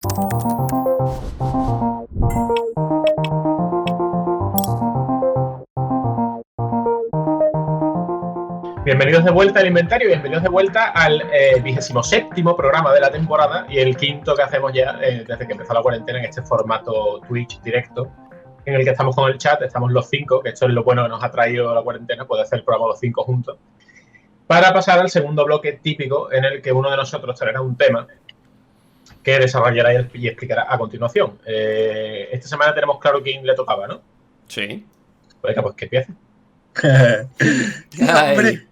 Bienvenidos de vuelta al inventario, bienvenidos de vuelta al 27º programa de la temporada y el quinto que hacemos ya desde que empezó la cuarentena en este formato Twitch directo, en el que estamos con el chat, estamos los 5, que esto es lo bueno que nos ha traído la cuarentena, poder hacer el programa los 5 juntos, para pasar al segundo bloque típico en el que uno de nosotros traerá un tema que desarrollará y explicará a continuación. Esta semana tenemos claro quién le tocaba, ¿no? Sí. Pues que empiece. ¡Hombre!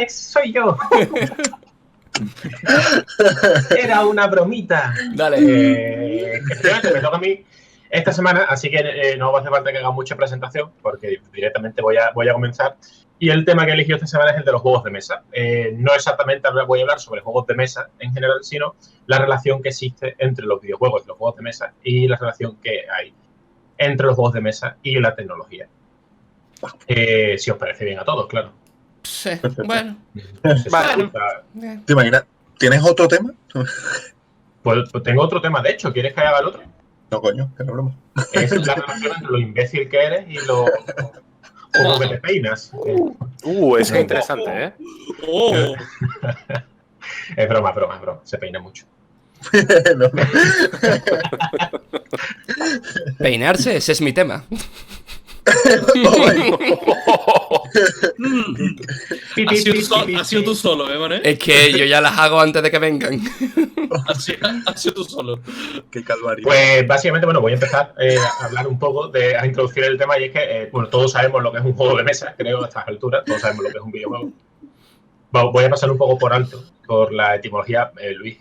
¡Soy yo! Era una bromita. Dale. Efectivamente, me toca a mí esta semana, así que no va a hacer falta que haga mucha presentación, porque directamente voy a comenzar. Y el tema que he elegido esta semana es el de los juegos de mesa. No exactamente voy a hablar sobre juegos de mesa en general, sino la relación que existe entre los videojuegos y los juegos de mesa y la relación que hay entre los juegos de mesa y la tecnología. Si os parece bien a todos, claro. Sí, bueno. Bueno. ¿Te imaginas? ¿Tienes otro tema? Pues tengo otro tema, de hecho. ¿Quieres que haga el otro? No, coño, que no broma. Es la relación entre lo imbécil que eres y lo como que te peinas. Eso es interesante, ¿eh? Es broma. Se peina mucho. No. Peinarse, ese es mi tema. Has sido tú solo, Mané. Es que yo ya las hago antes de que vengan. Has sido tú solo. Qué calvario. Pues básicamente, bueno, voy a empezar a hablar un poco, a introducir el tema, y es que, bueno, todos sabemos lo que es un juego de mesa, creo, a estas alturas, todos sabemos lo que es un videojuego. Voy a pasar un poco por alto, por la etimología, Luis.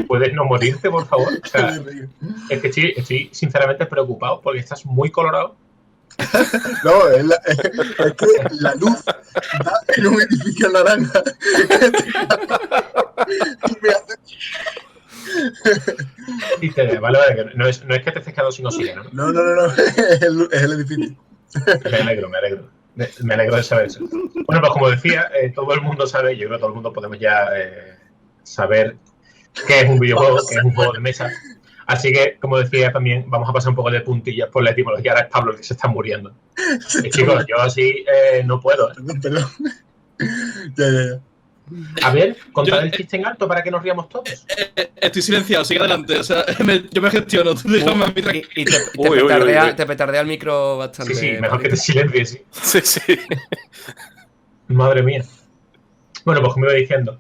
¿Puedes no morirte, por favor? O sea, es que estoy sinceramente preocupado porque estás muy colorado. No, es que la luz da en un edificio naranja. Y me hace... Y vale, que no es que te estés quedando sin oxígeno, ¿no? No. Es el edificio. Me alegro de saber eso. Bueno, pues como decía, todo el mundo sabe, yo creo que todo el mundo podemos ya saber qué es un videojuego, qué es un juego de mesa. Así que, como decía, también vamos a pasar un poco de puntillas por la etimología. Ahora es Pablo el que se está muriendo. Chicos, yo así no puedo. Perdón. Ya. A ver, contad el chiste en alto para que nos riamos todos. Estoy silenciado, sigue adelante. O sea, yo me gestiono. Tú déjame a mí tranquilo. Y te petardea el micro bastante. Sí, mejor que te silencies. Sí. Madre mía. Bueno, pues como iba diciendo,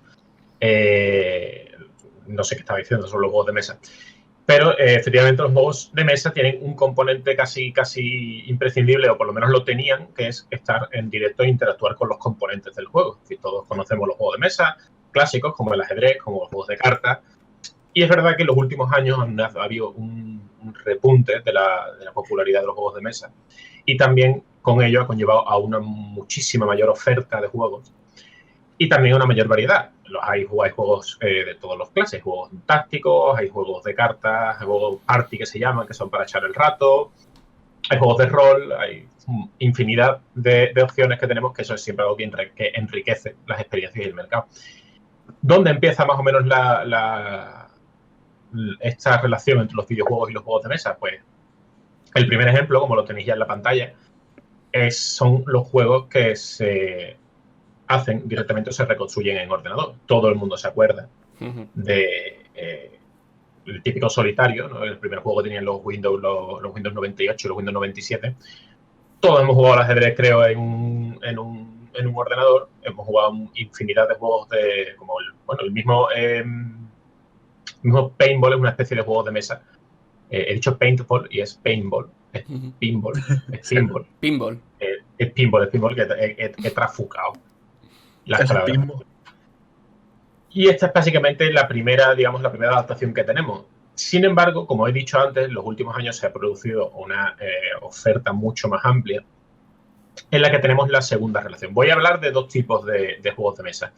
no sé qué estaba diciendo sobre los juegos de mesa, pero efectivamente los juegos de mesa tienen un componente casi imprescindible, o por lo menos lo tenían, que es estar en directo e interactuar con los componentes del juego. Si todos conocemos los juegos de mesa clásicos, como el ajedrez, como los juegos de cartas, y es verdad que en los últimos años ha habido un repunte de la popularidad de los juegos de mesa, y también con ello ha conllevado a una muchísima mayor oferta de juegos y también una mayor variedad. Hay juegos de todas las clases, juegos tácticos, hay juegos de cartas, hay juegos party que se llaman, que son para echar el rato, hay juegos de rol, hay infinidad de opciones que tenemos, que eso es siempre algo que enriquece las experiencias y el mercado. ¿Dónde empieza más o menos esta relación entre los videojuegos y los juegos de mesa? Pues el primer ejemplo, como lo tenéis ya en la pantalla, son los juegos que se hacen directamente o se reconstruyen en ordenador. Todo el mundo se acuerda de el típico solitario, ¿no? El primer juego que tenían los Windows 98 y los Windows 97. Todos hemos jugado al ajedrez, creo, en un ordenador. Hemos jugado infinidad de juegos como el mismo paintball, es una especie de juego de mesa. He dicho paintball y es paintball. Es pinball. Es pinball. Pinball. Es pinball que he trafucado las palabras. Y esta es básicamente la primera adaptación que tenemos. Sin embargo, como he dicho antes, en los últimos años se ha producido una oferta mucho más amplia en la que tenemos la segunda relación. Voy a hablar de dos tipos de juegos de mesa.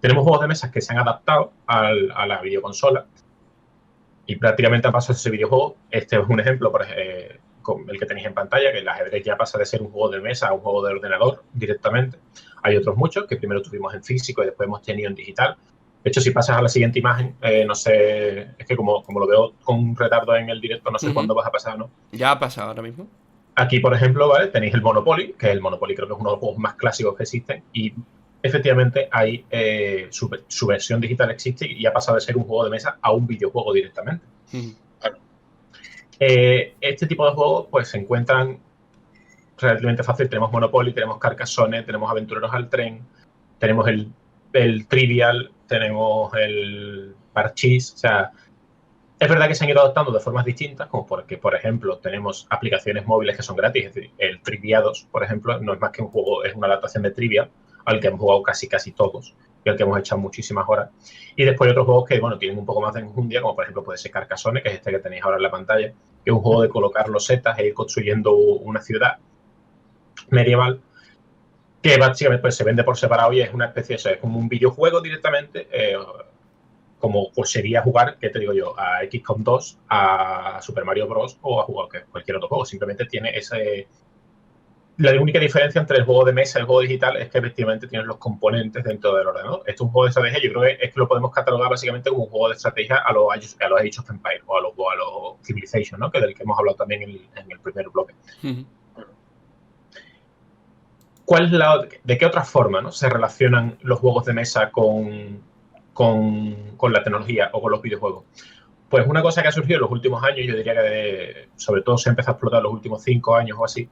Tenemos juegos de mesa que se han adaptado a la videoconsola y prácticamente han pasado ese videojuego. Este es un ejemplo, por ejemplo, el que tenéis en pantalla, que el ajedrez ya pasa de ser un juego de mesa a un juego de ordenador directamente. Hay otros muchos que primero tuvimos en físico y después hemos tenido en digital, De hecho, si pasas a la siguiente imagen, no sé, es que como lo veo con un retardo en el directo, no sé cuándo vas a pasar, ¿no? Ya ha pasado ahora mismo. Aquí, por ejemplo, ¿vale? Tenéis el Monopoly, que el Monopoly creo que es uno de los juegos más clásicos que existen, y efectivamente hay su versión digital existe y ha pasado de ser un juego de mesa a un videojuego directamente. Este tipo de juegos pues se encuentran relativamente fácil. Tenemos Monopoly, tenemos Carcassonne, tenemos Aventureros al Tren, tenemos el Trivial, tenemos el Parchís. O sea, es verdad que se han ido adaptando de formas distintas, como porque, por ejemplo, tenemos aplicaciones móviles que son gratis. Es decir, el Triviados, por ejemplo, no es más que un juego, es una adaptación de Trivial, al que hemos jugado casi todos y al que hemos echado muchísimas horas. Y después hay otros juegos que, bueno, tienen un poco más de enjundia, como por ejemplo puede ser Carcassonne, que es este que tenéis ahora en la pantalla, que es un juego de colocar losetas e ir construyendo una ciudad medieval, que básicamente pues, se vende por separado y es una especie de eso, es como un videojuego directamente, como pues, sería jugar, ¿qué te digo yo?, a XCOM 2, a Super Mario Bros. O a jugar cualquier otro juego. Simplemente tiene ese... La única diferencia entre el juego de mesa y el juego digital es que efectivamente tienes los componentes dentro del ordenador. Esto es un juego de estrategia, yo creo que es que lo podemos catalogar básicamente como un juego de estrategia a los Age of Empires o a los Civilization, ¿no? Que del que hemos hablado también en el primer bloque. ¿De qué otra forma, ¿no?, se relacionan los juegos de mesa con la tecnología o con los videojuegos? Pues una cosa que ha surgido en los últimos años, yo diría que sobre todo se ha empezado a explotar en los últimos 5 años o así,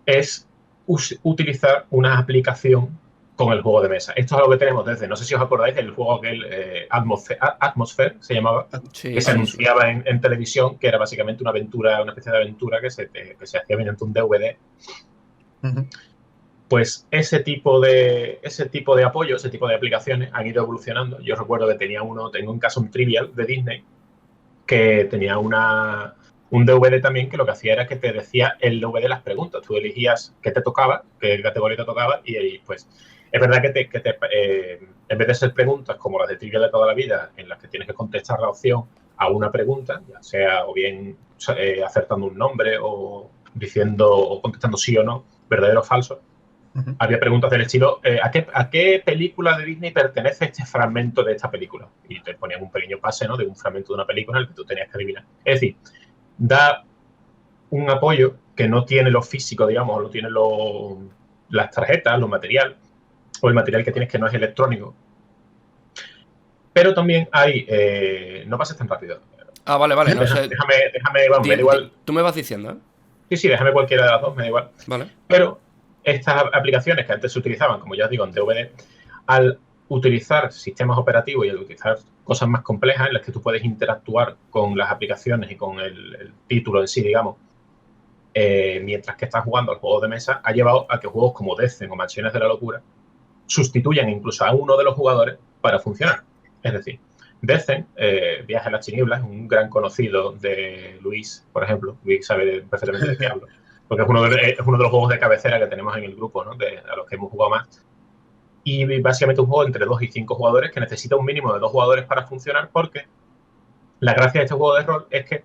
es utilizar una aplicación con el juego de mesa. Esto es algo que tenemos desde, no sé si os acordáis del juego aquel Atmosphere se llamaba, que se anunciaba en televisión, que era básicamente una aventura, una especie de aventura que se hacía mediante un DVD. Pues ese tipo de apoyo, ese tipo de aplicaciones han ido evolucionando. Yo recuerdo que tengo en casa un Trivial de Disney que tenía un DVD también que lo que hacía era que te decía el DVD las preguntas. Tú elegías qué te tocaba, qué categoría te tocaba y pues es verdad que en vez de ser preguntas como las de Trivial de toda la vida, en las que tienes que contestar la opción a una pregunta, ya sea o bien acertando un nombre o contestando sí o no, verdadero o falso, había preguntas del estilo, ¿a qué película de Disney pertenece este fragmento de esta película? Y te ponían un pequeño pase, ¿no?, de un fragmento de una película en el que tú tenías que adivinar. Es decir, da un apoyo que no tiene lo físico, digamos, no tiene las tarjetas, los materiales, o el material que tienes que no es electrónico. Pero también hay... no pases tan rápido. Ah, vale. No sé. Déjame, vamos, me da igual. Tú me vas diciendo, ¿eh? Sí, déjame cualquiera de las dos, me da igual. Vale. Pero estas aplicaciones que antes se utilizaban, como ya os digo, en DVD, al utilizar sistemas operativos y al utilizar cosas más complejas en las que tú puedes interactuar con las aplicaciones y con el título en sí, digamos, mientras que estás jugando al juego de mesa, ha llevado a que juegos como Descent o Mansiones de la Locura sustituyan incluso a uno de los jugadores para funcionar. Es decir, Descent, Viaje a las Tinieblas, un gran conocido de Luis, por ejemplo. Luis sabe perfectamente de qué hablo. Porque es uno de los juegos de cabecera que tenemos en el grupo, ¿no?, a los que hemos jugado más. Y básicamente un juego entre 2 y 5 jugadores que necesita un mínimo de 2 jugadores para funcionar, porque la gracia de este juego de rol es que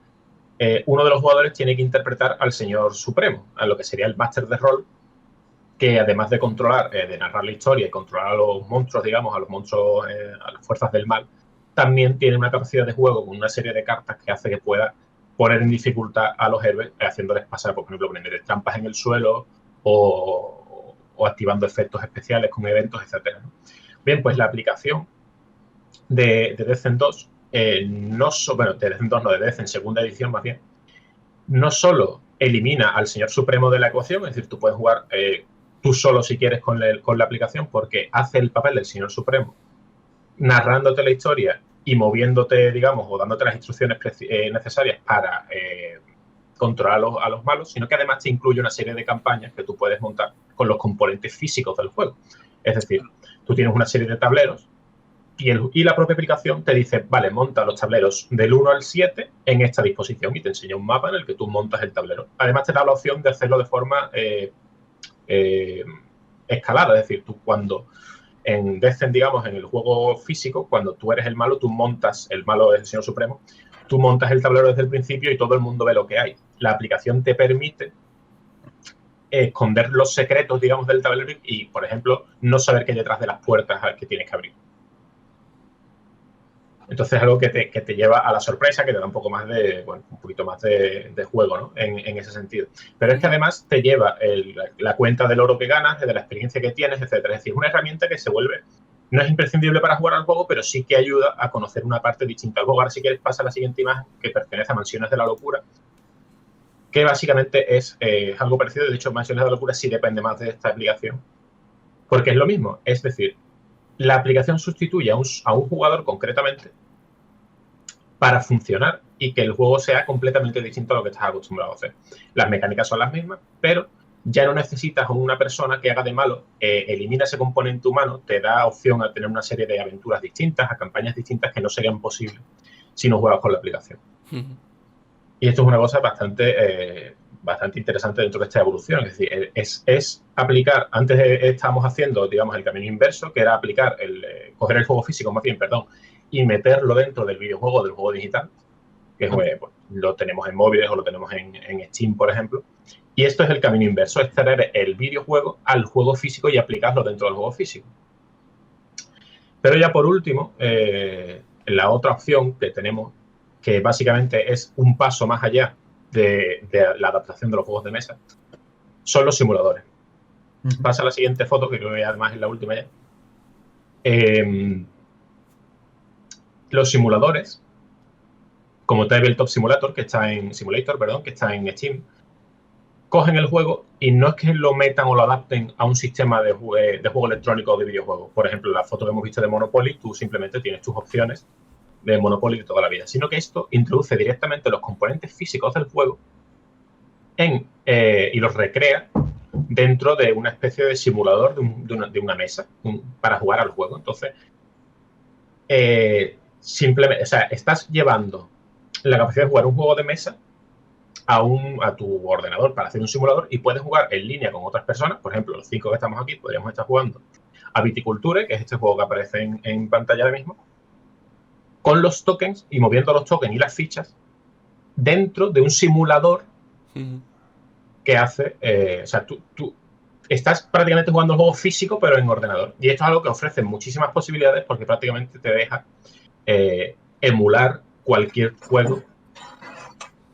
uno de los jugadores tiene que interpretar al Señor Supremo, a lo que sería el máster de rol, que además de controlar, de narrar la historia y controlar a los monstruos, digamos, a las fuerzas del mal, también tiene una capacidad de juego con una serie de cartas que hace que pueda poner en dificultad a los héroes, haciéndoles pasar, por ejemplo, poniendo trampas en el suelo o activando efectos especiales con eventos, etcétera, ¿no? Bien, pues la aplicación de Descent 2, de Descent 2 no, de Descent segunda edición más bien, no solo elimina al Señor Supremo de la ecuación, es decir, tú puedes jugar tú solo si quieres con la aplicación, porque hace el papel del Señor Supremo, narrándote la historia y moviéndote, digamos, o dándote las instrucciones necesarias para controlar a los malos, sino que además te incluye una serie de campañas que tú puedes montar con los componentes físicos del juego. Es decir, tú tienes una serie de tableros y la propia aplicación te dice, vale, monta los tableros del 1 al 7 en esta disposición y te enseña un mapa en el que tú montas el tablero. Además te da la opción de hacerlo de forma escalada, es decir, tú cuando en Descent, digamos, en el juego físico, cuando tú eres el malo, tú montas, el malo es el Señor Supremo, tú montas el tablero desde el principio y todo el mundo ve lo que hay. La aplicación te permite esconder los secretos, digamos, del tablero y, por ejemplo, no saber qué hay detrás de las puertas que tienes que abrir. Entonces es algo que te lleva a la sorpresa, que te da un poco más un poquito más de juego, ¿no? En ese sentido. Pero es que además te lleva la cuenta del oro que ganas, de la experiencia que tienes, etcétera. Es decir, es una herramienta que se vuelve, no es imprescindible para jugar al juego, pero sí que ayuda a conocer una parte distinta del juego. Ahora, si quieres, pasa a la siguiente imagen, que pertenece a Mansiones de la Locura, que básicamente es algo parecido. De hecho, Mansiones de la Locura sí depende más de esta aplicación, porque es lo mismo. Es decir, la aplicación sustituye a un jugador concretamente para funcionar y que el juego sea completamente distinto a lo que estás acostumbrado a hacer. Las mecánicas son las mismas, pero ya no necesitas a una persona que haga de malo, elimina ese componente humano, te da opción a tener una serie de aventuras distintas, a campañas distintas que no serían posibles si no juegas con la aplicación. Y esto es una cosa bastante interesante dentro de esta evolución. Es decir, es aplicar, antes estábamos haciendo, digamos, el camino inverso, que era aplicar coger el juego físico, más bien, perdón, y meterlo dentro del videojuego, del juego digital, que pues, lo tenemos en móviles o lo tenemos en Steam, por ejemplo. Y esto es el camino inverso, es traer el videojuego al juego físico y aplicarlo dentro del juego físico. Pero ya por último, la otra opción que tenemos, que básicamente es un paso más allá de la adaptación de los juegos de mesa, son los simuladores. Pasa a la siguiente foto, que creo que además es la última ya. Los simuladores, como Tabletop Simulator, que está en Steam, cogen el juego y no es que lo metan o lo adapten a un sistema de juego electrónico o de videojuego. Por ejemplo, la foto que hemos visto de Monopoly, tú simplemente tienes tus opciones de Monopoly de toda la vida, sino que esto introduce directamente los componentes físicos del juego y los recrea dentro de una especie de simulador de una mesa para jugar al juego. Entonces, simplemente, o sea, estás llevando la capacidad de jugar un juego de mesa a tu ordenador para hacer un simulador y puedes jugar en línea con otras personas. Por ejemplo, los 5 que estamos aquí podríamos estar jugando a Viticulture, que es este juego que aparece en pantalla ahora mismo, con los tokens y moviendo los tokens y las fichas dentro de un simulador que hace, o sea, tú estás prácticamente jugando el juego físico pero en ordenador. Y esto es algo que ofrece muchísimas posibilidades porque prácticamente te deja emular cualquier juego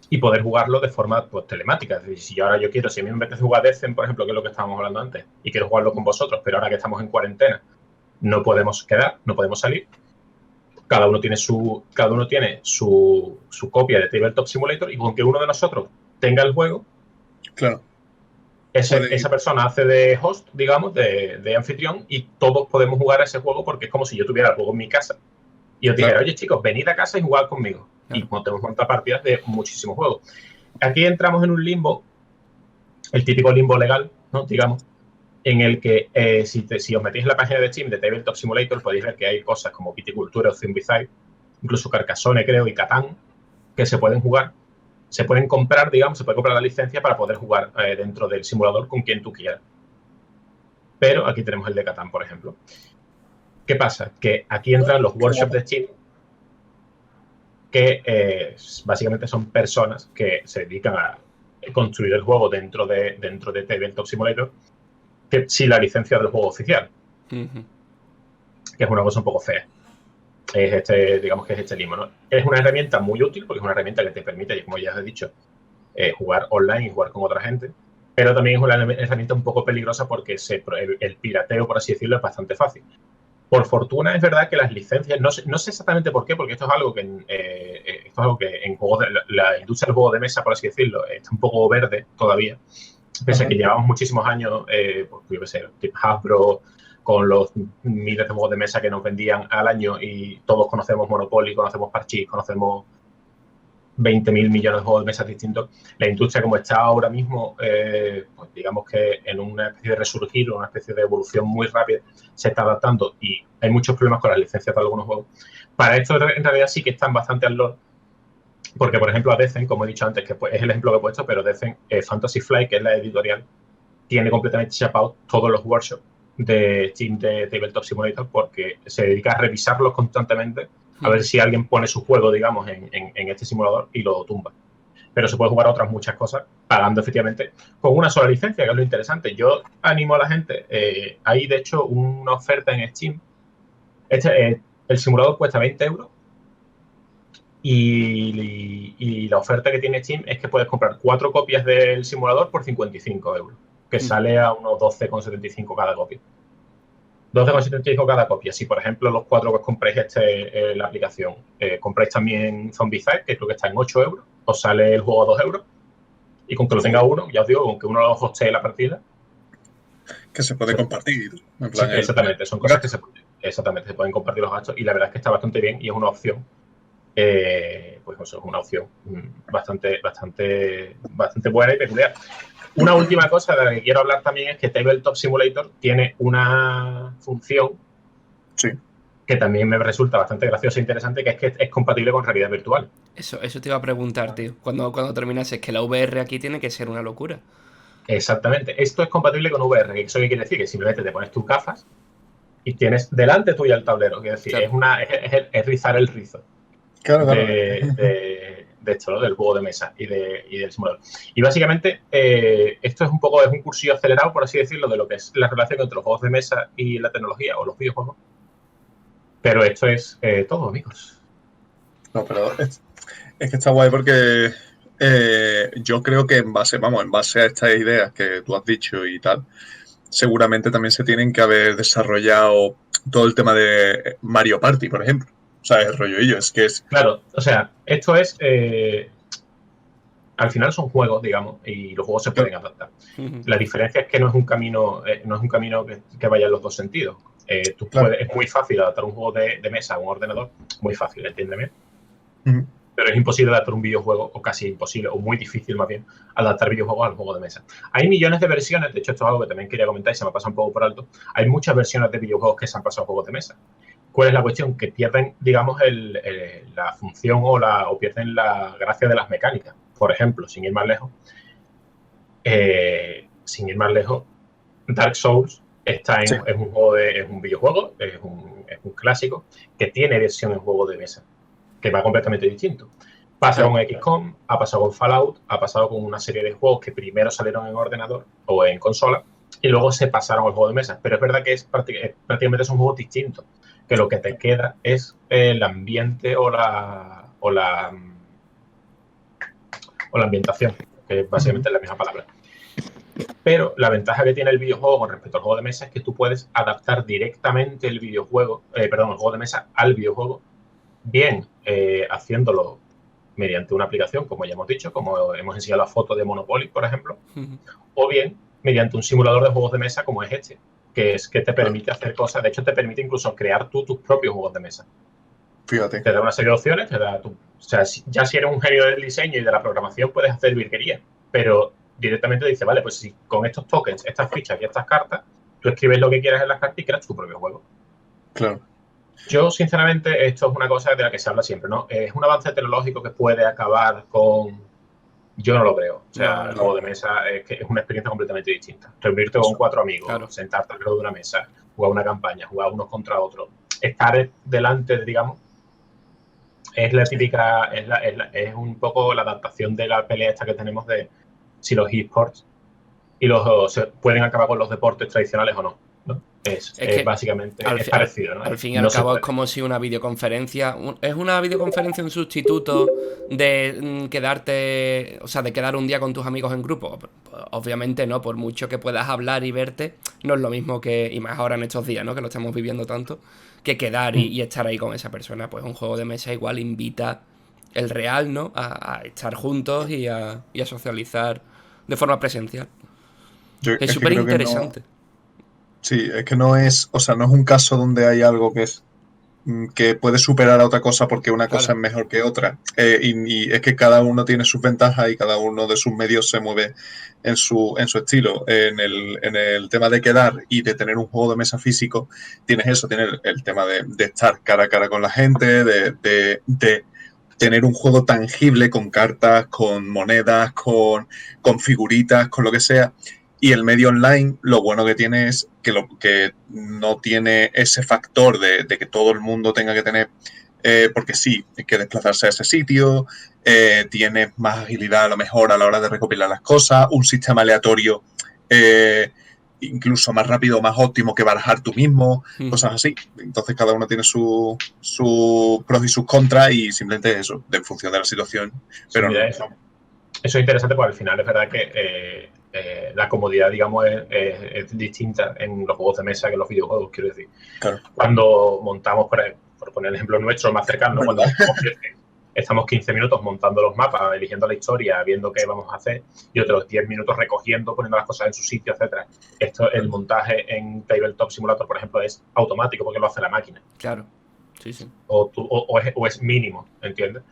y poder jugarlo de forma pues, telemática. Es decir, si a mí me apetece jugar Descent, por ejemplo, que es lo que estábamos hablando antes, y quiero jugarlo con vosotros, pero ahora que estamos en cuarentena no podemos quedar, no podemos salir. Cada uno tiene su copia de Tabletop Simulator y con que uno de nosotros tenga el juego, claro, esa persona hace de host, digamos, de anfitrión y todos podemos jugar a ese juego porque es como si yo tuviera el juego en mi casa y os dijera, oye chicos, venid a casa y jugad conmigo. Y podemos montar partidas de muchísimos juegos. Aquí entramos en un limbo, el típico limbo legal, ¿no? Digamos, en el que si os metéis en la página de Steam de Tabletop Simulator podéis ver que hay cosas como Viticulture o Zombicide, incluso Carcassonne, creo, y Catán, que se pueden jugar. Se pueden comprar, digamos, se puede comprar la licencia para poder jugar dentro del simulador con quien tú quieras. Pero aquí tenemos el de Catán, por ejemplo. ¿Qué pasa? Que aquí entran los workshops de Steam, que básicamente son personas que se dedican a construir el juego dentro de Tabletop Simulator, que sin la licencia del juego oficial. Que es una cosa un poco fea. Digamos que es este limbo, ¿no? Es una herramienta muy útil porque es una herramienta que te permite, como ya os he dicho, jugar online y jugar con otra gente, pero también es una herramienta un poco peligrosa porque el pirateo, por así decirlo, es bastante fácil. Por fortuna es verdad que las licencias, no sé exactamente por qué, porque esto es algo que en juegos la industria del juego de mesa, por así decirlo, está un poco verde todavía, pese a que llevamos muchísimos años, pues yo qué sé, tipo Hasbro, con los miles de juegos de mesa que nos vendían al año y todos conocemos Monopoly, conocemos Parchís, conocemos 20.000 millones de juegos de mesa distintos. La industria como está ahora mismo, pues digamos que en una especie de resurgir, una especie de evolución muy rápida, se está adaptando y hay muchos problemas con las licencias de algunos juegos. Para esto en realidad sí que están bastante al lore, porque por ejemplo a Descent, como he dicho antes, que es el ejemplo que he puesto, pero Descent, Fantasy Flight, que es la editorial, tiene completamente chapado todos los workshops de Steam de Tabletop Simulator porque se dedica a revisarlos constantemente a ver si alguien pone su juego, digamos, en este simulador y lo tumba. Pero se puede jugar a otras muchas cosas pagando efectivamente con una sola licencia, que es lo interesante. Yo animo a la gente, hay de hecho una oferta en Steam. El simulador cuesta 20 euros Y la oferta que tiene Steam es que puedes comprar 4 copias del simulador por 55 euros, que sale a unos 12,75 cada copia. 12,75 cada copia. Si, por ejemplo, los 4 que os compréis la aplicación, compráis también Zombicide, que creo que está en 8 euros, os sale el juego a 2 euros. Y con que lo tenga uno, ya os digo, con que uno lo hostee la partida. Que se puede compartir. En plan, sí, exactamente, son cosas que se pueden compartir los gastos. Y la verdad es que está bastante bien y es una opción. Pues eso es una opción bastante buena y peculiar. Una última cosa de la que quiero hablar también es que Tabletop Simulator tiene una función que también me resulta bastante graciosa e interesante, que es compatible con realidad virtual. Eso te iba a preguntar, tío. Cuando terminas, es que la VR aquí tiene que ser una locura. Exactamente. Esto es compatible con VR. ¿Eso qué quiere decir? Que simplemente te pones tus gafas y tienes delante tuya el tablero. Quiero decir, claro. es rizar el rizo. Claro. De esto, ¿no? Del juego de mesa y del simulador. Y básicamente esto es un cursillo acelerado, por así decirlo, de lo que es la relación entre los juegos de mesa y la tecnología o los videojuegos. Pero esto es todo, amigos. No, pero es que está guay porque yo creo que en base a estas ideas que tú has dicho y tal, seguramente también se tienen que haber desarrollado todo el tema de Mario Party, por ejemplo. O sea, el rollo es que es... Claro, o sea, esto es... al final son juegos, digamos, y los juegos se pueden adaptar. La diferencia es que no es un camino que vaya en los dos sentidos. Es muy fácil adaptar un juego de mesa a un ordenador, muy fácil, entiéndeme. Pero es imposible adaptar un videojuego, o casi imposible, o muy difícil más bien, adaptar videojuegos al juego de mesa. Hay millones de versiones, de hecho esto es algo que también quería comentar y se me pasa un poco por alto. Hay muchas versiones de videojuegos que se han pasado a juegos de mesa. ¿Cuál es la cuestión? Que pierden, digamos, la función o pierden la gracia de las mecánicas. Por ejemplo, sin ir más lejos, Dark Souls es un videojuego, es un clásico que tiene versión en juego de mesa, que va completamente distinto. Pasa con XCOM, ha pasado con Fallout, ha pasado con una serie de juegos que primero salieron en ordenador o en consola y luego se pasaron al juego de mesa. Pero es verdad que prácticamente son juegos distintos, que lo que te queda es el ambiente o la ambientación, que básicamente es la misma palabra. Pero la ventaja que tiene el videojuego con respecto al juego de mesa es que tú puedes adaptar directamente el juego de mesa al videojuego, bien haciéndolo mediante una aplicación, como ya hemos dicho, como hemos enseñado la foto de Monopoly, por ejemplo, o bien mediante un simulador de juegos de mesa como es este, que te permite hacer cosas. De hecho, te permite incluso crear tú tus propios juegos de mesa. Fíjate. Te da una serie de opciones, o sea, ya si eres un genio del diseño y de la programación puedes hacer virguería, pero directamente dice, vale, pues si con estos tokens, estas fichas y estas cartas, tú escribes lo que quieras en las cartas y creas tu propio juego. Claro. Yo, sinceramente, esto es una cosa de la que se habla siempre, ¿no? Es un avance tecnológico que puede acabar con... Yo no lo creo. O sea, el juego de mesa es una experiencia completamente distinta. Reunirte con 4 amigos, sentarte alrededor de una mesa, jugar una campaña, jugar unos contra otros, estar delante, digamos, es la típica, es un poco la adaptación de la pelea esta que tenemos de si los eSports se pueden acabar con los deportes tradicionales o no. Es básicamente es parecido, ¿no? Al fin y al cabo es como si una videoconferencia es una videoconferencia un sustituto de quedarte, o sea, de quedar un día con tus amigos en grupo. Obviamente no, por mucho que puedas hablar y verte, no es lo mismo que, y más ahora en estos días, ¿no? Que lo estamos viviendo tanto, que quedar y estar ahí con esa persona. Pues un juego de mesa igual invita el real, ¿no? A estar juntos y a socializar de forma presencial. Es súper interesante. Sí, es que no es un caso donde hay algo que puede superar a otra cosa porque una cosa es mejor que otra. Y es que cada uno tiene sus ventajas y cada uno de sus medios se mueve en su estilo. En el tema de quedar y de tener un juego de mesa físico, tienes eso, tienes el tema de estar cara a cara con la gente, de tener un juego tangible con cartas, con monedas, con figuritas, con lo que sea. Y el medio online, lo bueno que tiene es que no tiene ese factor de que todo el mundo tenga que tener, porque sí, hay que desplazarse a ese sitio, tiene más agilidad a lo mejor a la hora de recopilar las cosas, un sistema aleatorio incluso más rápido, más óptimo que barajar tú mismo, cosas así. Entonces cada uno tiene sus pros y sus contras y simplemente eso, en función de la situación. Pero mira, eso es interesante porque al final es verdad que la comodidad, digamos, es distinta en los juegos de mesa que en los videojuegos, quiero decir. Claro. Cuando montamos, por poner el ejemplo nuestro más cercano, cuando estamos 15 minutos montando los mapas, eligiendo la historia, viendo qué vamos a hacer, y otros 10 minutos recogiendo, poniendo las cosas en su sitio, etcétera. El montaje en Tabletop Simulator, por ejemplo, es automático porque lo hace la máquina. Claro, sí. O es mínimo, ¿entiendes?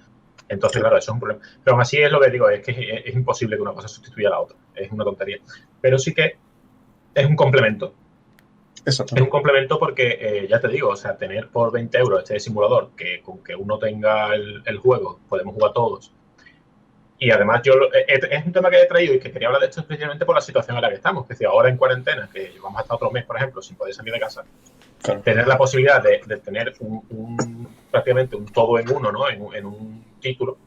Entonces, claro, eso es un problema. Pero aún así es lo que digo, es que es imposible que una cosa sustituya a la otra. Es una tontería. Pero sí que es un complemento. Exacto. Es un complemento porque, ya te digo, o sea, tener por 20 euros este simulador, que con que uno tenga el juego, podemos jugar todos. Y además es un tema que he traído y que quería hablar de esto especialmente por la situación en la que estamos. Que si ahora en cuarentena, que vamos a estar otro mes, por ejemplo, sin poder salir de casa, claro, tener la posibilidad de tener prácticamente un todo en uno, ¿no? En un título,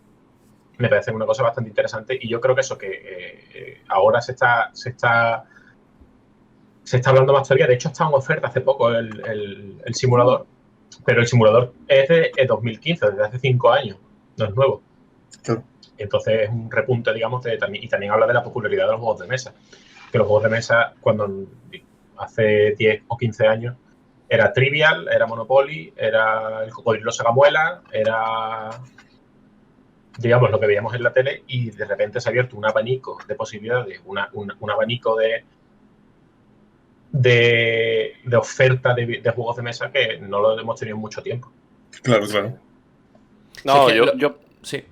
me parece una cosa bastante interesante. Y yo creo que eso que ahora se está hablando más todavía. De hecho, está en oferta hace poco el simulador, pero el simulador es de 2015, desde hace 5 años, no es nuevo. Claro. Entonces es un repunte, digamos, y también habla de la popularidad de los juegos de mesa. Que los juegos de mesa, cuando hace 10 o 15 años, era Trivial, era Monopoly, era el Cocodrilo Sagamuela, era, digamos, lo que veíamos en la tele, y de repente se ha abierto un abanico de posibilidades, un abanico de oferta de juegos de mesa que no lo hemos tenido en mucho tiempo. Claro. No, sí, yo... Sí.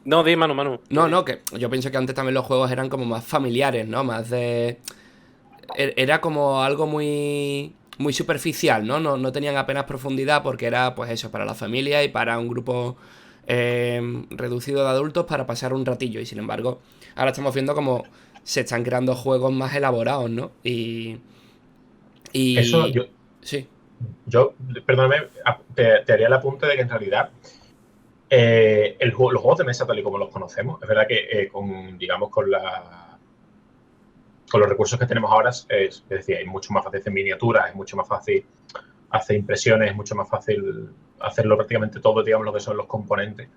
No, di Manu. No, que yo pienso que antes también los juegos eran como más familiares, ¿no? Más de... Era como algo muy superficial, ¿no? No tenían apenas profundidad porque era, pues eso, para la familia y para un grupo reducido de adultos para pasar un ratillo. Y sin embargo, ahora estamos viendo como se están creando juegos más elaborados, ¿no? Y eso sí. Yo, perdóname, te haría el apunte de que en realidad los juegos de mesa tal y como los conocemos, es verdad que con los recursos que tenemos ahora, es decir, es mucho más fácil hacer miniaturas, es mucho más fácil hacer impresiones, es mucho más fácil hacerlo prácticamente todo, digamos, lo que son los componentes.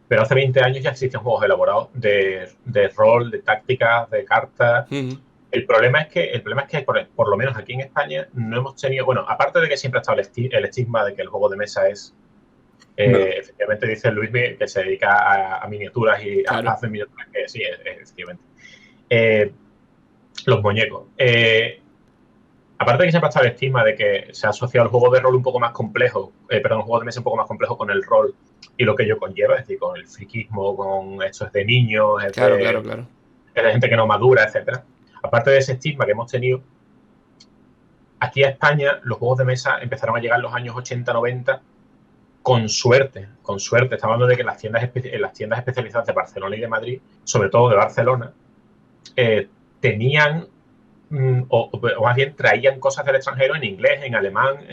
Pero hace 20 años ya existen juegos elaborados de rol, de tácticas, de cartas. El problema es que por lo menos aquí en España no hemos tenido, bueno, aparte de que siempre ha estado el estigma de que el juego de mesa es, efectivamente dice Luis que se dedica a miniaturas y claro, a hacer miniaturas, que sí, efectivamente. Los muñecos. Aparte de que siempre ha estado el estigma de que se ha asociado el juego de rol un poco más complejo, el juego de mesa un poco más complejo con el rol y lo que ello conlleva, es decir, con el friquismo, con esto es de niños, es claro. es de gente que no madura, etcétera. Aparte de ese estigma que hemos tenido, aquí a España los juegos de mesa empezaron a llegar en los años 80-90 con suerte. Estamos hablando de que las tiendas especializadas de Barcelona y de Madrid, sobre todo de Barcelona, tenían o más bien traían cosas del extranjero en inglés, en alemán,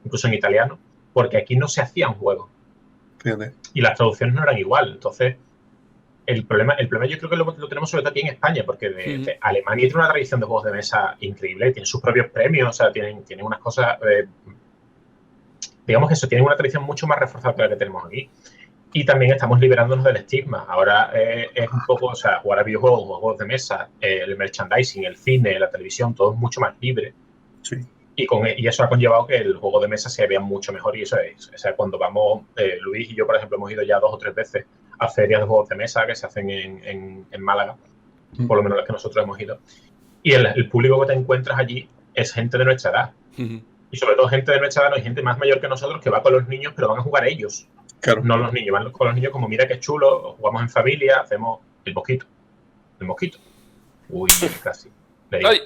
incluso en italiano, porque aquí no se hacían juegos. Fíjate. Y las traducciones no eran igual. Entonces, el problema yo creo que lo tenemos sobre todo aquí en España, porque Alemania tiene una tradición de juegos de mesa increíble, tiene sus propios premios, o sea, tienen unas cosas, digamos que eso, tienen una tradición mucho más reforzada que la que tenemos aquí. Y también estamos liberándonos del estigma. Ahora es un poco, o sea, jugar a videojuegos, juegos de mesa, el merchandising, el cine, la televisión, todo es mucho más libre. Sí. Y eso ha conllevado que el juego de mesa se vea mucho mejor. Y eso es, o sea, cuando vamos, Luis y yo, por ejemplo, hemos ido ya 2 o 3 veces a ferias de juegos de mesa que se hacen en Málaga, por lo menos las que nosotros hemos ido. Y el público que te encuentras allí es gente de nuestra edad. Y sobre todo gente de nuestra edad, no hay gente más mayor que nosotros que va con los niños, pero van a jugar ellos. Claro. No los niños, van con los niños como mira qué chulo, jugamos en familia, hacemos el mosquito. Uy, casi. ¡Ay!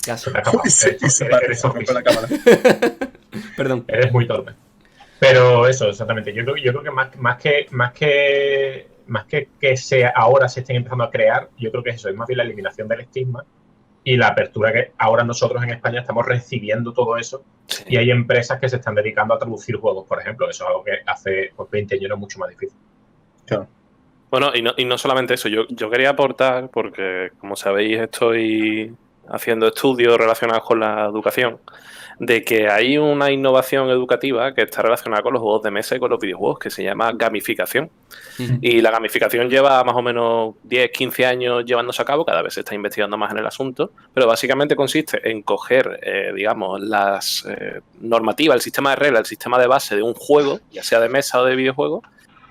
Casi. Eres rompe la cámara. Perdón. Eres muy torpe. Pero eso, exactamente. Yo creo que más que ahora se estén empezando a crear, yo creo que eso es más bien la eliminación del estigma y la apertura que ahora nosotros en España estamos recibiendo todo eso. Sí. Y hay empresas que se están dedicando a traducir juegos, por ejemplo. Eso es algo que hace 20 años era mucho más difícil. Claro. Bueno, y no solamente eso. Yo quería aportar, porque como sabéis estoy haciendo estudios relacionados con la educación, de que hay una innovación educativa que está relacionada con los juegos de mesa y con los videojuegos, que se llama gamificación. Y la gamificación lleva más o menos 10, 15 años llevándose a cabo, cada vez se está investigando más en el asunto, pero básicamente consiste en coger, digamos, las normativas, el sistema de reglas, el sistema de base de un juego, ya sea de mesa o de videojuego,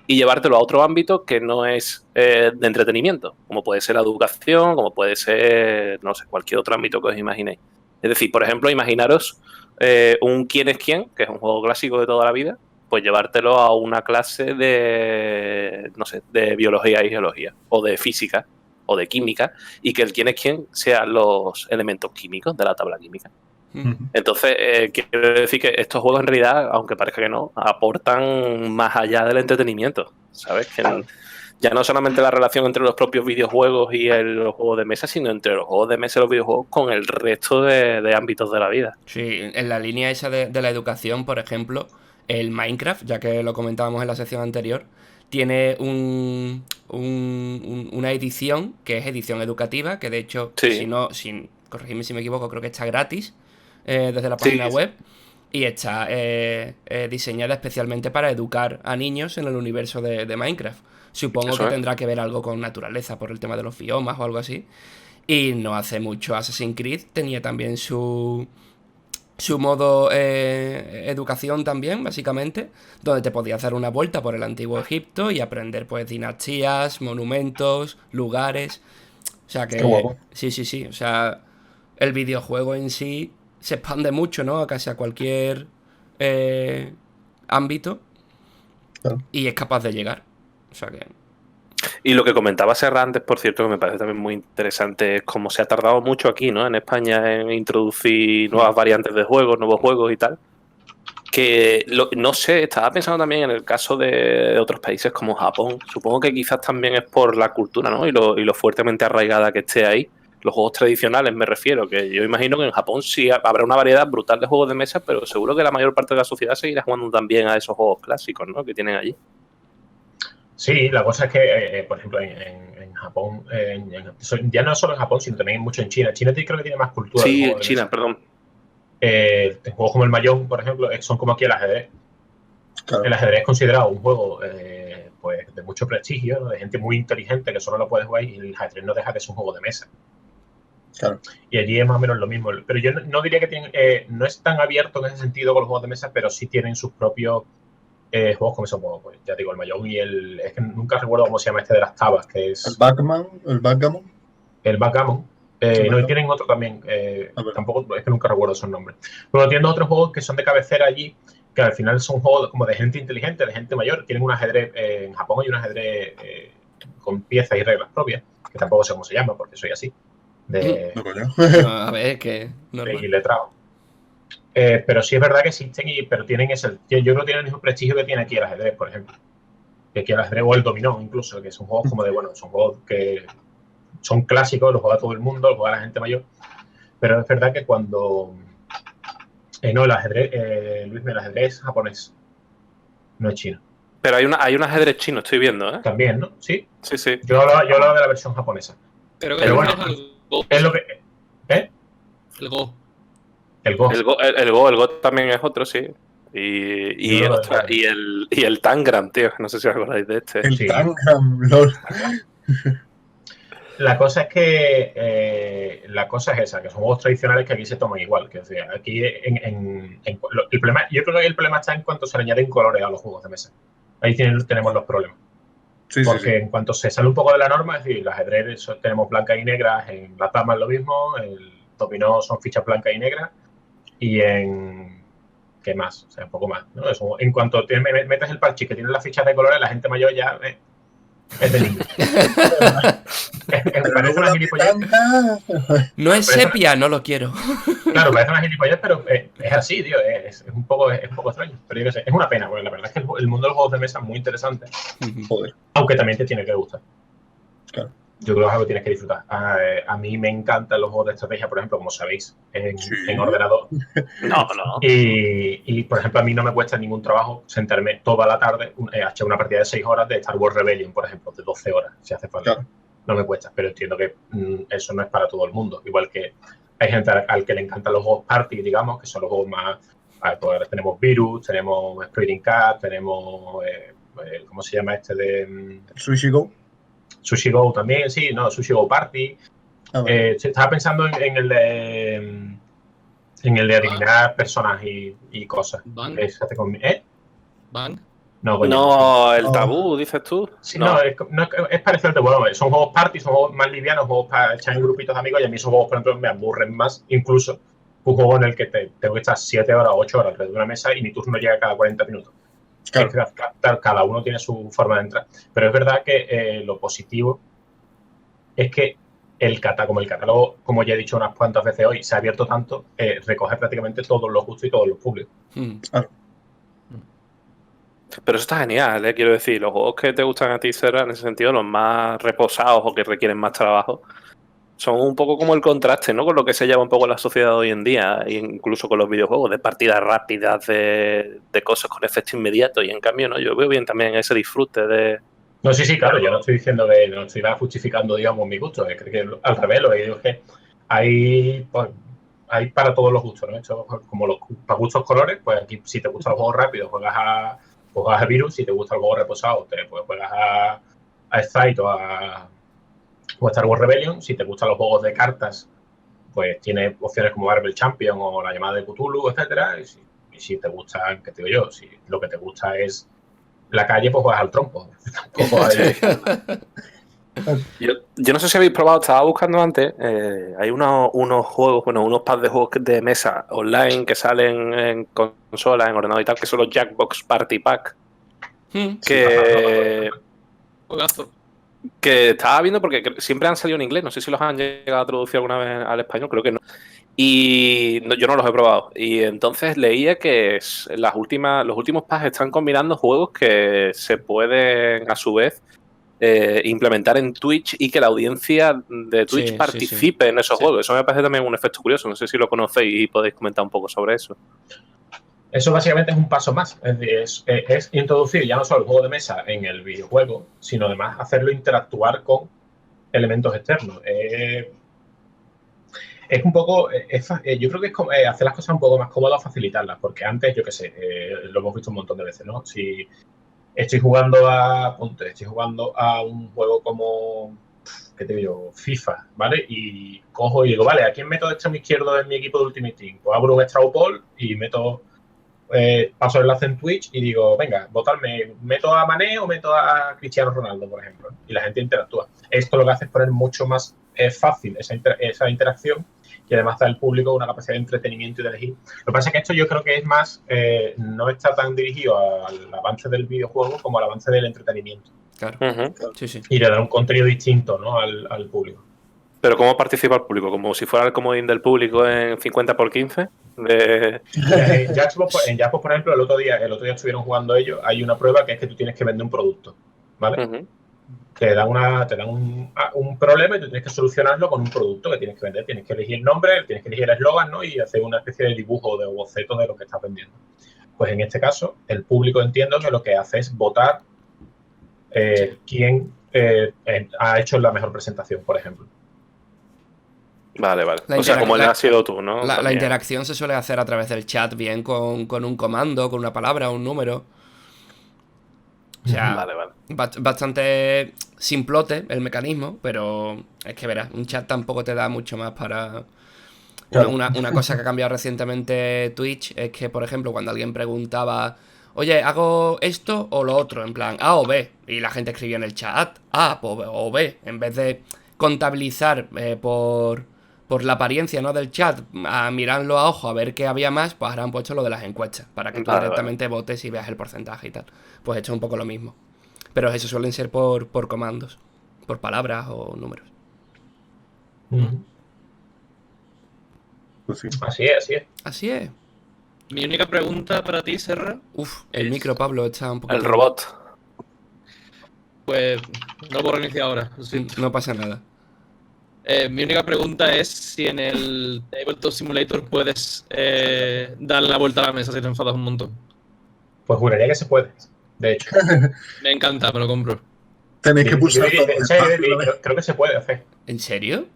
y llevártelo a otro ámbito que no es de entretenimiento, como puede ser la educación, como puede ser, no sé, cualquier otro ámbito que os imaginéis. Es decir, por ejemplo, imaginaros un quién es quién, que es un juego clásico de toda la vida, pues llevártelo a una clase de, no sé, de biología y geología, o de física, o de química, y que el quién es quién sean los elementos químicos de la tabla química. Entonces, quiero decir que estos juegos en realidad, aunque parezca que no, aportan más allá del entretenimiento, ¿sabes? Que ya no solamente la relación entre los propios videojuegos y los juegos de mesa, sino entre los juegos de mesa y los videojuegos con el resto de ámbitos de la vida. Sí, en la línea esa de la educación, por ejemplo, el Minecraft, ya que lo comentábamos en la sección anterior, tiene una edición que es edición educativa, que de hecho, sí. corregidme si me equivoco, creo que está gratis desde la página web, y está diseñada especialmente para educar a niños en el universo de Minecraft. Supongo que tendrá que ver algo con naturaleza por el tema de los biomas o algo así. Y no hace mucho Assassin's Creed tenía también su modo educación también, básicamente, donde te podías dar una vuelta por el antiguo Egipto y aprender pues dinastías, monumentos, lugares. O sea que... Qué guapo. Sí. O sea, el videojuego en sí se expande mucho, ¿no? Casi a cualquier ámbito. Claro. Y es capaz de llegar. O sea que... Y lo que comentaba Serra antes, por cierto, que me parece también muy interesante, es cómo se ha tardado mucho aquí, ¿no? En España en introducir nuevas variantes de juegos, nuevos juegos y tal. Que, no sé, estaba pensando también en el caso de otros países como Japón. Supongo que quizás también es por la cultura, ¿no? Y lo fuertemente arraigada que esté ahí. Los juegos tradicionales, me refiero, que yo imagino que en Japón sí habrá una variedad brutal de juegos de mesa, pero seguro que la mayor parte de la sociedad seguirá jugando también a esos juegos clásicos, ¿no? Que tienen allí. Sí, la cosa es que, por ejemplo, en Japón, ya no solo en Japón, sino también mucho en China. China creo que tiene más cultura. Sí, en China, perdón. Juegos como el Mahjong, por ejemplo, son como aquí el ajedrez. Claro. El ajedrez es considerado un juego pues de mucho prestigio, ¿no? De gente muy inteligente que solo lo puede jugar, y el ajedrez no deja de ser un juego de mesa. Claro. Y allí es más o menos lo mismo. Pero yo no diría que no es tan abierto en ese sentido con los juegos de mesa, pero sí tienen sus propios juegos como son, pues, ya digo, el Mahjong y es que nunca recuerdo cómo se llama este de las tabas, que es... ¿El backgammon? El backgammon. No, y tienen otro también, tampoco, es que nunca recuerdo esos nombres. Pero tienen otros juegos que son de cabecera allí, que al final son juegos como de gente inteligente, de gente mayor. Tienen un ajedrez, en Japón hay un ajedrez con piezas y reglas propias, que tampoco sé cómo se llama, porque soy así. A ver, que... De iletrado. Pero sí es verdad que existen, pero tienen yo creo que tienen el mismo prestigio que tiene aquí el ajedrez, por ejemplo. Que aquí el ajedrez o el dominó, incluso, que son juegos como son juegos que son clásicos, los juega todo el mundo, los juega la gente mayor. Pero es verdad que cuando... no, el ajedrez, Luis, el ajedrez es japonés, no es chino. Pero hay un ajedrez chino, estoy viendo, ¿eh? También, ¿no? Sí. Sí. Yo hablaba de la versión japonesa. Pero bueno, es lo que... El Go. El Go también es otro, sí. Y el Tangram, tío. No sé si os acordáis de este. El Tangram, LOL. La cosa es que esa, que son juegos tradicionales que aquí se toman igual. Que, o sea, aquí el problema, yo creo que el problema está en cuanto se le añaden colores a los juegos de mesa. Ahí tenemos los problemas. Porque en cuanto se sale un poco de la norma, es decir, el ajedrez tenemos blancas y negras, en las damas es lo mismo, el dominó son fichas blancas y negras, y en... ¿qué más? O sea, un poco más, ¿no? Eso, en cuanto metes el parche que tiene las fichas de colores, la gente mayor ya es de niño. Parece una gilipollez. No es sepia, no lo quiero. Claro, parece una gilipollez, pero es así, tío. Es un poco extraño. Pero yo qué sé, es una pena, porque la verdad es que el mundo de los juegos de mesa es muy interesante. Joder. Aunque también te tiene que gustar. Claro. Yo creo que es algo que tienes que disfrutar. A mí me encantan los juegos de estrategia, por ejemplo, como sabéis, en ordenador. No. Y, por ejemplo, a mí no me cuesta ningún trabajo sentarme toda la tarde a echar una partida de 6 horas de Star Wars Rebellion, por ejemplo, de 12 horas, si hace falta. Claro. No me cuesta, pero entiendo que eso no es para todo el mundo. Igual que Hay gente al que le encantan los juegos party, digamos, que son los juegos más... Pues ahora tenemos Virus, tenemos Exploding Cat, tenemos... ¿cómo se llama este de...? Sushi Go. Sushi Go también, sí, no, Sushi Go Party. Estaba pensando en el de adivinar personas y cosas. ¿Van? ¿Van? No, coño, No, el tabú, dices tú. Sí, no, es parecido al de bueno, son juegos party, son juegos más livianos, juegos para echar en grupitos de amigos, y a mí esos juegos, por ejemplo, me aburren más, incluso un juego en el que tengo que estar 7 horas o 8 horas alrededor de una mesa y mi turno llega cada 40 minutos. Claro. Cada uno tiene su forma de entrar. Pero es verdad que lo positivo es que como el catálogo, como ya he dicho unas cuantas veces hoy, se ha abierto tanto, recoge prácticamente todos los gustos y todos los públicos. Claro. Pero eso está genial, quiero decir, los juegos que te gustan a ti, Serra, en ese sentido, los más reposados o que requieren más trabajo, son un poco como el contraste, ¿no? Con lo que se lleva un poco la sociedad hoy en día, incluso con los videojuegos, de partidas rápidas, de cosas con efecto inmediato, y en cambio, ¿no? Yo veo bien también ese disfrute de... No, sí, claro, yo no estoy diciendo que no estoy justificando, digamos, mi gusto, creo que al revés, lo que digo es que hay para todos los gustos, ¿no? Esto, como para gustos colores, pues aquí si te gustan los juegos rápidos, juegas a Virus, si te gusta el juego reposado, pues juegas a Strike o a Star Wars Rebellion. Si te gustan los juegos de cartas, pues tiene opciones como Marvel Champion o la llamada de Cthulhu, etcétera. Y si te gustan, ¿qué te digo yo? Si lo que te gusta es la calle, pues juegas al trompo. Yo no sé si habéis probado, estaba buscando antes, hay unos juegos, bueno, unos pads de juegos de mesa online que salen en consola, en ordenador y tal, que son los Jackbox Party Pack. Que estaba viendo porque siempre han salido en inglés, no sé si los han llegado a traducir alguna vez al español, creo que no. Y yo no los he probado. Y entonces leía que los últimos packs están combinando juegos que se pueden, a su vez, implementar en Twitch y que la audiencia de Twitch participe en esos juegos. Eso me parece también un efecto curioso. No sé si lo conocéis y podéis comentar un poco sobre eso. Eso básicamente es un paso más. Es introducir ya no solo el juego de mesa en el videojuego, sino además hacerlo interactuar con elementos externos. Es un poco, yo creo que es hacer las cosas un poco más cómodas o facilitarlas, porque antes, yo qué sé, lo hemos visto un montón de veces, ¿no? Si estoy jugando a un juego como, ¿qué te digo? FIFA, ¿vale? Y cojo y digo, vale, ¿a quién meto de extremo izquierdo en mi equipo de Ultimate Team? Pues abro un extra poll y paso el enlace en Twitch y digo, venga, votadme, ¿meto a Mané o meto a Cristiano Ronaldo, por ejemplo? Y la gente interactúa. Esto lo que hace es poner mucho más fácil esa interacción, y además da al público una capacidad de entretenimiento y de elegir. Lo que pasa es que esto yo creo que es más, no está tan dirigido al avance del videojuego como al avance del entretenimiento. Claro. Sí. Y le da un contenido distinto, ¿no? al público. ¿Pero cómo participa el público? ¿Como si fuera el comodín del público en 50x15? En Jackbox, por ejemplo, el otro día estuvieron jugando ellos. Hay una prueba que es que tú tienes que vender un producto, ¿vale? Te dan un problema y tú tienes que solucionarlo con un producto que tienes que vender. Tienes que elegir el nombre, tienes que elegir el eslogan, ¿no? Y hacer una especie de dibujo o de boceto de lo que estás vendiendo. Pues en este caso, el público, entiendo que lo que hace es votar quién ha hecho la mejor presentación, por ejemplo. Vale. O sea, como ha sido tú, ¿no? La interacción se suele hacer a través del chat, bien con un comando, con una palabra, un número. O sea, bastante simplote el mecanismo, pero es que verás, un chat tampoco te da mucho más para... Claro. Una cosa que ha cambiado recientemente Twitch es que, por ejemplo, cuando alguien preguntaba, oye, ¿hago esto o lo otro? En plan, A o B. Y la gente escribía en el chat A o B. En vez de contabilizar por la apariencia, ¿no?, del chat, a mirarlo a ojo a ver qué había más, pues ahora han puesto lo de las encuestas, para que tú directamente votes y veas el porcentaje y tal. Pues he hecho un poco lo mismo. Pero eso suelen ser por comandos, por palabras o números. Pues sí. Así es. Mi única pregunta para ti, Serra. El micro, Pablo, está un poco... El robot. Pues no lo puedo reiniciar ahora. No pasa nada. Mi única pregunta es si en el Tabletop Simulator puedes darle la vuelta a la mesa si te enfadas un montón. Pues juraría que se puede, de hecho. Me encanta, me lo compro. Tenéis que pulsar todo. Creo que se puede hacer. ¿En serio?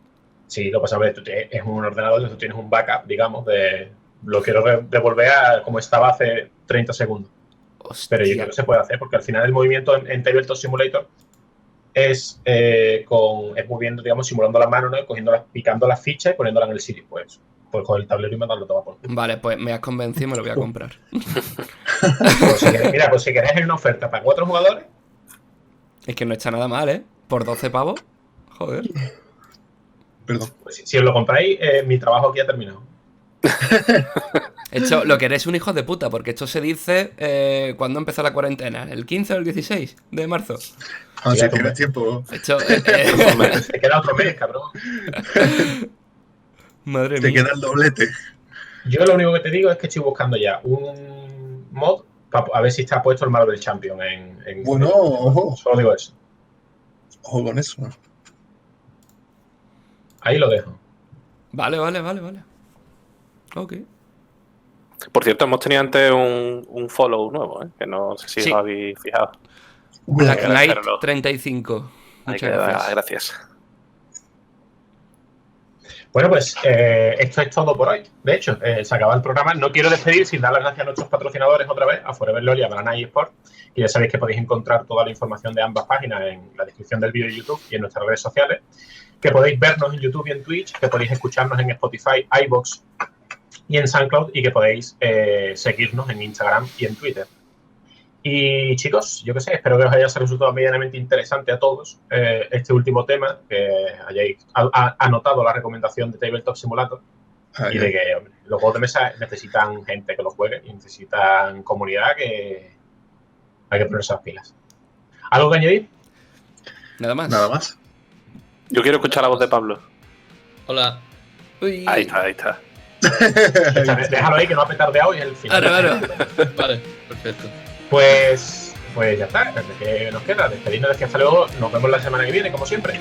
Sí, lo que pasa es que es un ordenador, tú tienes un backup, digamos, de lo quiero devolver a como estaba hace 30 segundos. Hostia. Pero yo creo que se puede hacer, porque al final el movimiento en Tabletop Simulator es moviendo, digamos, simulando las manos, ¿no? Picando las fichas y poniéndolas en el sitio. Pues con el tablero y mandarlo todo a por. Vale, pues me has convencido y me lo voy a comprar. Pues si querés en una oferta para 4 jugadores. Es que no está nada mal, ¿eh? Por 12 pavos. Joder. Perdón. Pues si os lo compráis, mi trabajo aquí ha terminado. Esto, lo que eres un hijo de puta, porque esto se dice cuando empezó la cuarentena, el 15 o el 16 de marzo. Ah, sí, tienes tiempo. Esto, Te queda otro mes, cabrón. madre Te mía. queda el doblete. Yo lo único que te digo es que estoy buscando ya un mod para a ver si está puesto el Marvel Champion en Bueno, ojo. Solo digo eso. Ojo con eso. Ahí lo dejo. Vale. Ok. Por cierto, hemos tenido antes un follow nuevo, que no sé si Sí. os habéis fijado. Black Knight agradecerlo. 35. Hay Muchas que gracias. dar gracias. Bueno, pues esto es todo por hoy. De hecho, se acaba el programa. No quiero despedir sin dar las gracias a nuestros patrocinadores otra vez, a Forever Lol y a Banana eSport, que ya sabéis que podéis encontrar toda la información de ambas páginas en la descripción del vídeo de YouTube y en nuestras redes sociales, que podéis vernos en YouTube y en Twitch, que podéis escucharnos en Spotify, iVoox y en SoundCloud, y que podéis seguirnos en Instagram y en Twitter. Y chicos, yo qué sé, espero que os haya resultado medianamente interesante a todos este último tema, que hayáis anotado la recomendación de Tabletop Simulator y de que hombre, los juegos de mesa necesitan gente que los juegue y necesitan comunidad, que hay que ponerse las pilas. ¿Algo que añadir? Nada más. Nada más. Yo quiero escuchar la voz de Pablo. Hola. Uy. Ahí está. Déjalo ahí, que no ha petardeado y es el final. Claro. Vale, perfecto. Pues ya está. ¿Qué nos queda? Despedirnos de que hasta luego. Nos vemos la semana que viene, como siempre.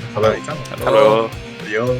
Hasta luego. Ahí estamos. Hasta luego. Adiós.